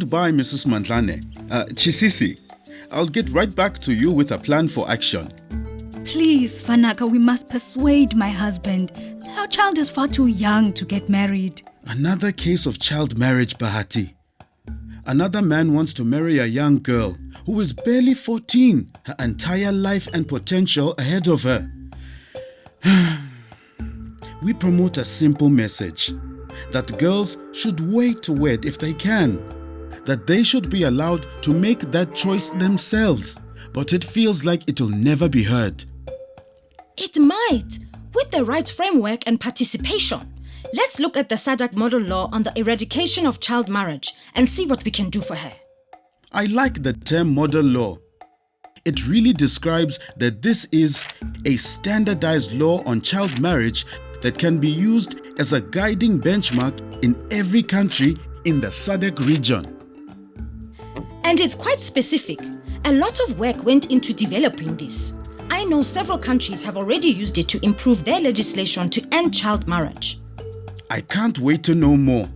Goodbye, Mrs. Mondlane. Chisisi, I'll get right back to you with a plan for action. Please, Fanaka, we must persuade my husband that our child is far too young to get married. Another case of child marriage, Bahati. Another man wants to marry a young girl who is barely 14, her entire life and potential ahead of her. We promote a simple message that girls should wait to wed if they can, that they should be allowed to make that choice themselves, but it feels like it will never be heard. It might, with the right framework and participation. Let's look at the SADC Model Law on the eradication of child marriage and see what we can do for her. I like the term model law. It really describes that this is a standardized law on child marriage that can be used as a guiding benchmark in every country in the SADC region. And it's quite specific. A lot of work went into developing this. I know several countries have already used it to improve their legislation to end child marriage. I can't wait to know more.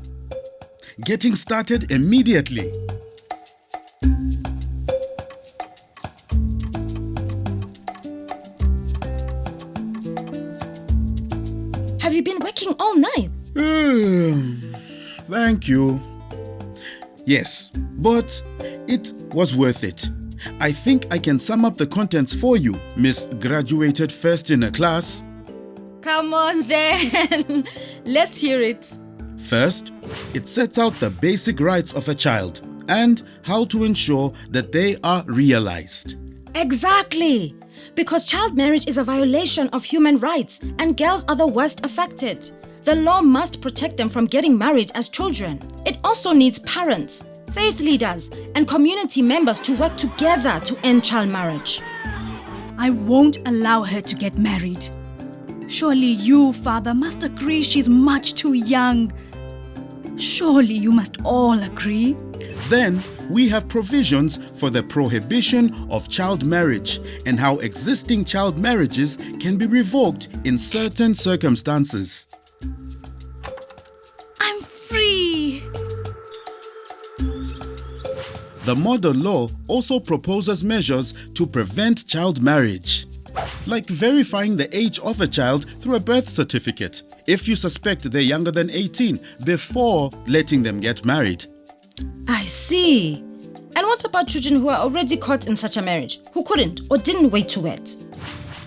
Getting started immediately. Have you been working all night? Thank you. Yes, but it was worth it. I think I can sum up the contents for you, Miss Graduated First in a Class. Come on then, let's hear it. First, it sets out the basic rights of a child and how to ensure that they are realized. Exactly, because child marriage is a violation of human rights and girls are the worst affected. The law must protect them from getting married as children. It also needs parents, faith leaders, and community members to work together to end child marriage. I won't allow her to get married. Surely you, Father, must agree she's much too young. Surely you must all agree. Then we have provisions for the prohibition of child marriage and how existing child marriages can be revoked in certain circumstances. I'm free. The model law also proposes measures to prevent child marriage, like verifying the age of a child through a birth certificate if you suspect they're younger than 18 before letting them get married. I see. And what about children who are already caught in such a marriage, who couldn't or didn't wait to wed?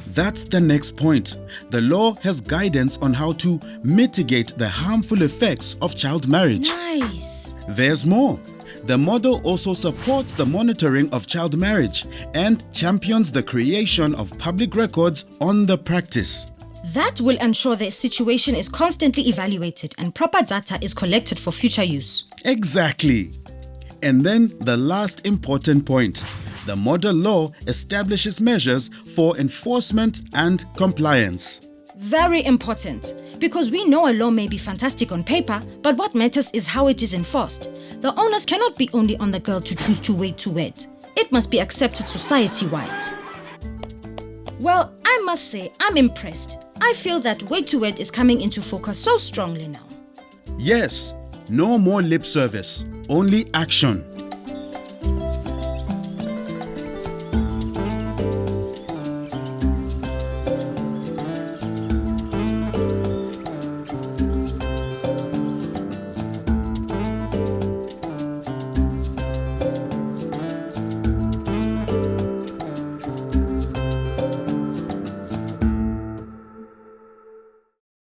That's the next point. The law has guidance on how to mitigate the harmful effects of child marriage. Nice. There's more. The model also supports the monitoring of child marriage and champions the creation of public records on the practice. That will ensure the situation is constantly evaluated and proper data is collected for future use. Exactly. And then the last important point. The model law establishes measures for enforcement and compliance. Very important, because we know a law may be fantastic on paper, but what matters is how it is enforced. The onus cannot be only on the girl to choose to wait to wed. It must be accepted society-wide. Well, I must say, I'm impressed. I feel that wait to wed is coming into focus so strongly now. Yes, no more lip service, only action.